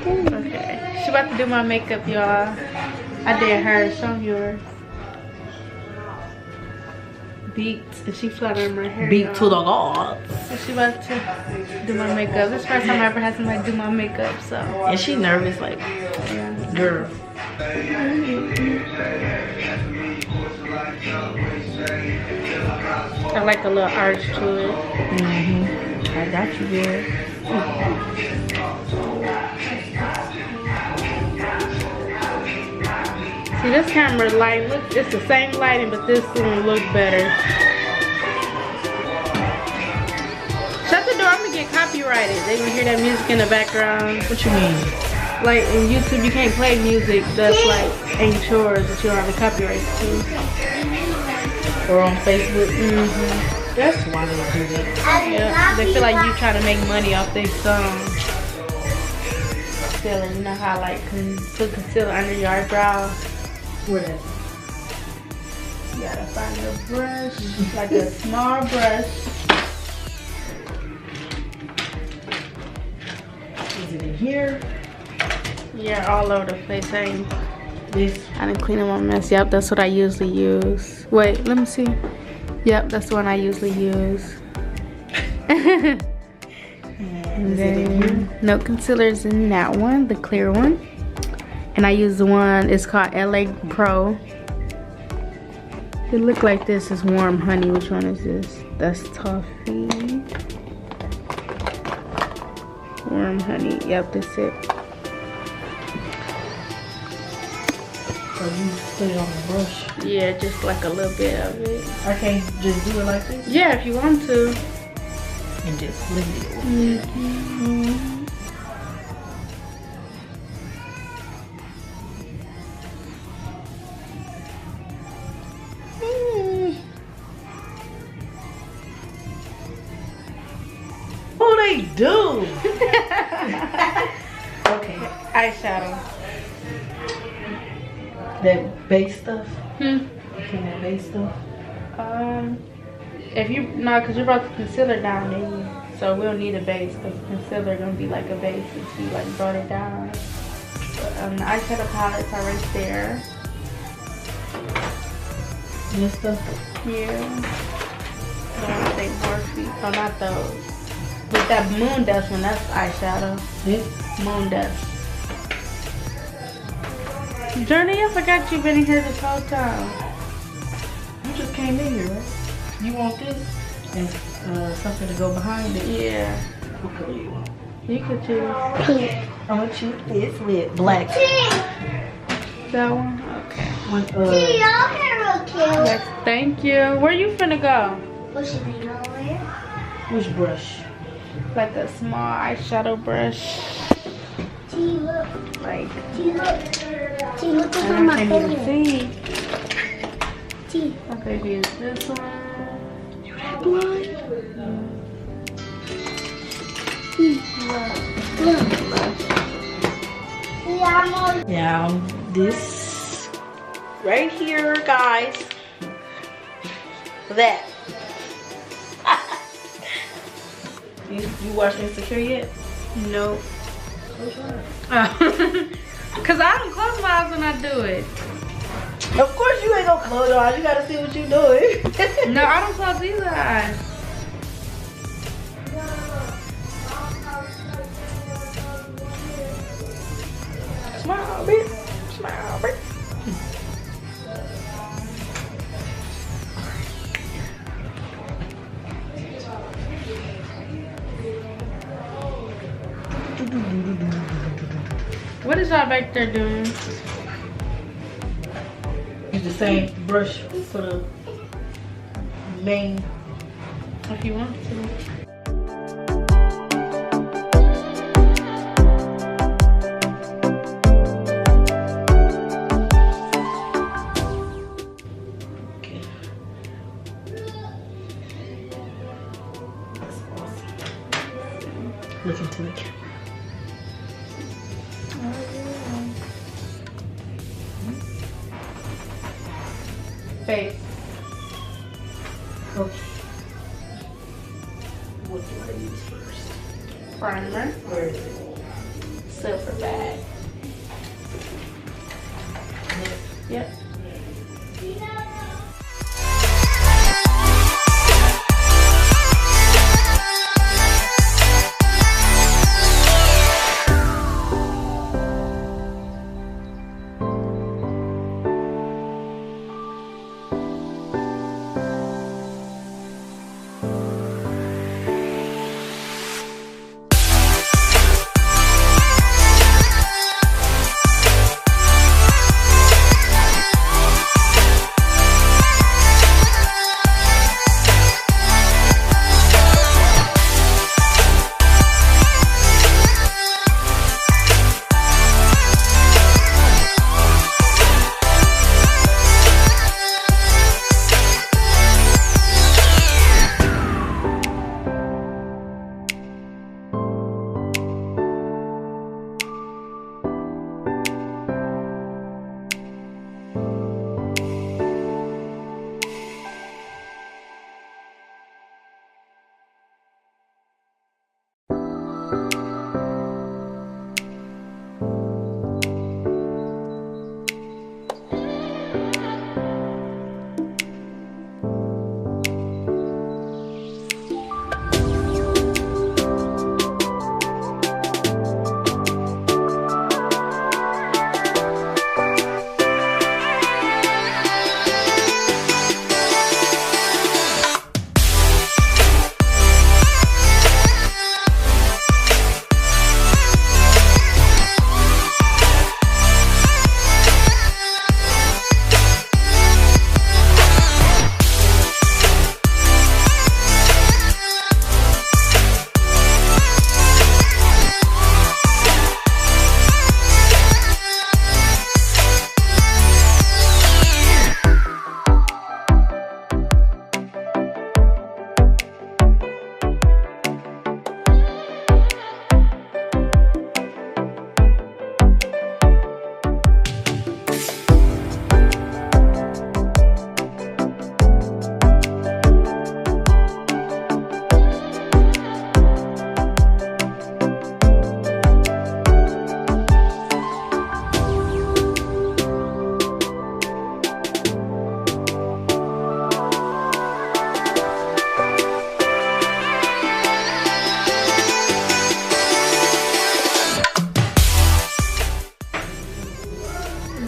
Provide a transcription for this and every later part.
Okay, she about to do my makeup, y'all. I did hers, show yours. Beats, and she fluttering my hair. Beat to the gods. So she about to do my makeup. This is the first time I ever had somebody do my makeup, so. And she nervous, like, Yeah. girl. I like a little arch to it. I got you, girl. See, this camera light, look, it's the same lighting, but this one look better. Shut the door, I'm gonna get copyrighted. They gonna hear that music in the background. What you mean? Like in YouTube, you can't play music that's like ain't yours that you don't have the copyright to. Or on Facebook? That's why they do that. Yeah, they feel like you trying to make money off their song. Concealer, you know how like put concealer under your eyebrow. Where that? You gotta find a brush, like a small brush. Is it in here? Yeah, all over the place. This? I didn't clean up my mess. Yep, that's what I usually use. Wait, let me see. Yep, that's the one I usually use. And then no concealers in that one, the clear one. And I use the one, it's called LA Pro. It look like this is Warm Honey. Which one is this? That's Toffee. Warm Honey. Yep, that's it. So you put it on the brush? Yeah, just like a little bit of it. I can't just do it like this? Yeah, if you want to. And just leave it. What they do? Okay. Eyeshadow. That base stuff? Hmm. Okay, that base stuff? If you, no, because you brought the concealer down, then so we'll need a base, because concealer gonna be like a base if you like brought it down. But, the eyeshadow palettes are right there. This stuff? Yeah. I want to say Morphe. Oh, not those. But that moon dust one, that's eyeshadow. This? Moon dust. Journey, I forgot you've been in here this whole time. You just came in here, right? You want this? And something to go behind it? Yeah. What color you want? You could choose. Pink. I'm gonna choose this with black. That one? Okay. With, your hair real cute. Yes, thank you. Where you finna go? What should we go with? which brush? Like a small eyeshadow brush. T, look. Like, T, look. T, look I at my can't even finger. see. T. My baby is this one. You have blood? Look. Yeah, this right here, guys. That. you watched Insecure yet? Nope. Which one? Cause I don't close my eyes when I do it. Of course you ain't gonna close your eyes. You gotta see what you doing. No, I don't close either eyes. Smile, bitch. Smile, bitch. What is y'all back there doing? Use the same brush for the main. If you want to. Okay. That's awesome. Look into the camera. Face. Okay. What do I use first? Primer. Where is it? Silver bag. Yep.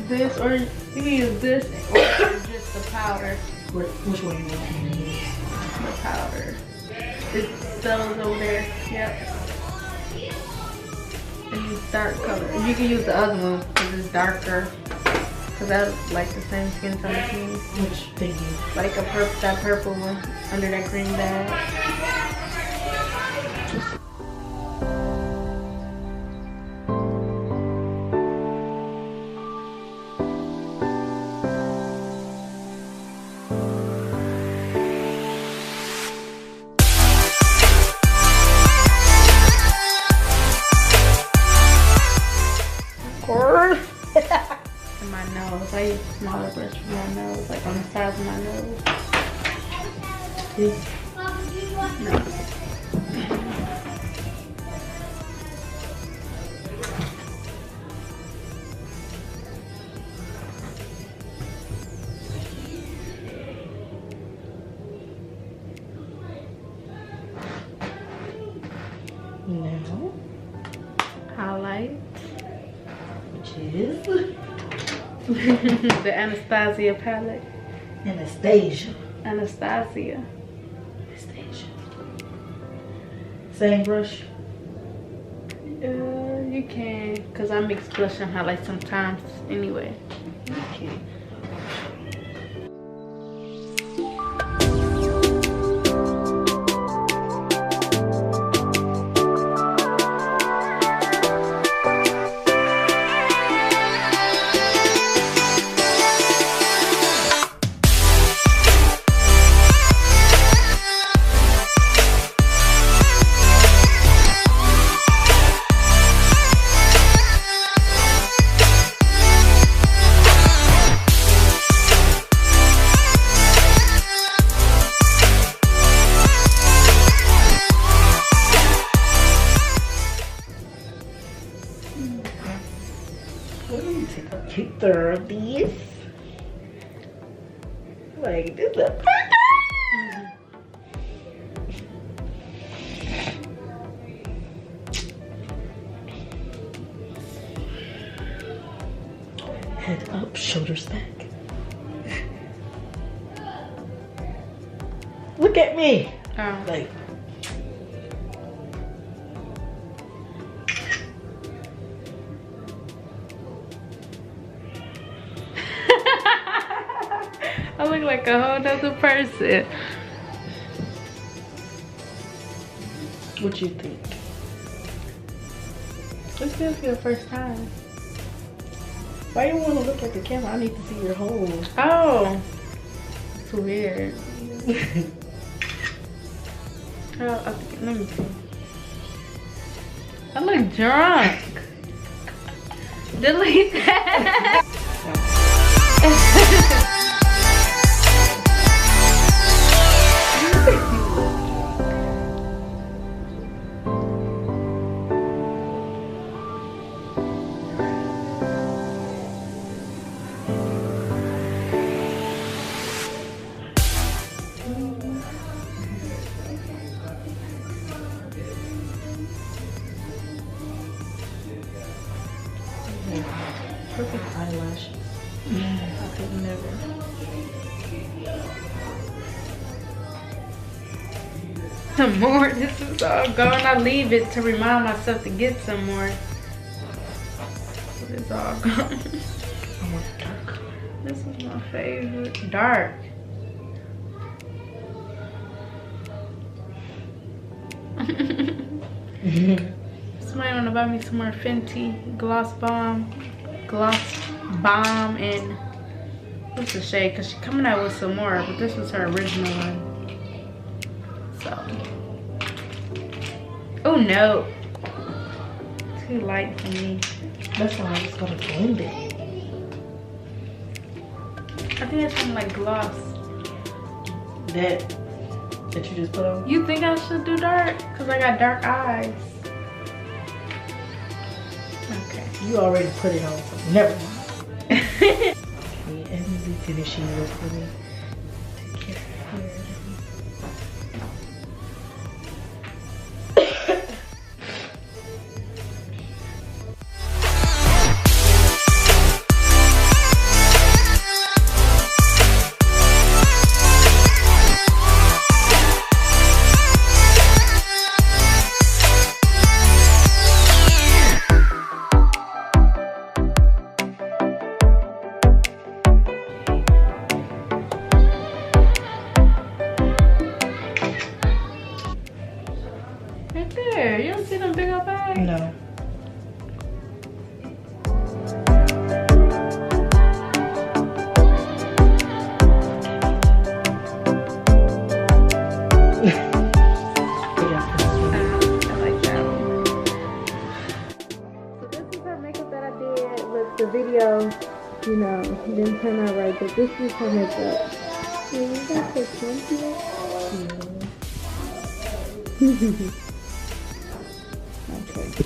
This, or you can use this, or just the powder. Which one you want to use? The powder. It's those over there. Yep. And use dark color. You can use the other one because it's darker. Because that's like the same skin tone as me. Which thingy? Like that purple one under that green bag. And my nose. I use a smaller brush for my nose, like on the sides of my nose. This? No. Now, Highlight. which is The Anastasia palette. Anastasia. Anastasia. Anastasia. Same brush. You can, cause I mix blush and highlight sometimes anyway. Okay. Let me take a picture of these. Like, this is a head up, shoulders back. Look at me. Oh. Like, I look like a whole nother person. what you think? This feels your first time. Why you want to look at the camera? I need to see your hole. Oh. It's weird. Oh, okay, let me see. I look drunk. Delete that. Perfect eyelash. I could never. Some more. This is all gone. I leave it to remind myself to get some more. But it's all gone. I want dark. This is my favorite. Dark. Somebody wanna buy me some more Fenty Gloss Bomb, and what's the shade? Cause she's coming out with some more, but this was her original one. So, oh no, too light for me. That's why I just gotta blend it. I think it's something like gloss. That you just put on. You think I should do dark? Cause I got dark eyes. Okay. You already put it on, so never mind. Okay, and the finishing look for me. Take care of your hair. Right there. You don't see them big old bags? No. I like that one. So this is her makeup that I did, but the video, you know, didn't turn out right. But this is her makeup. Yeah, that's so cute. Okay.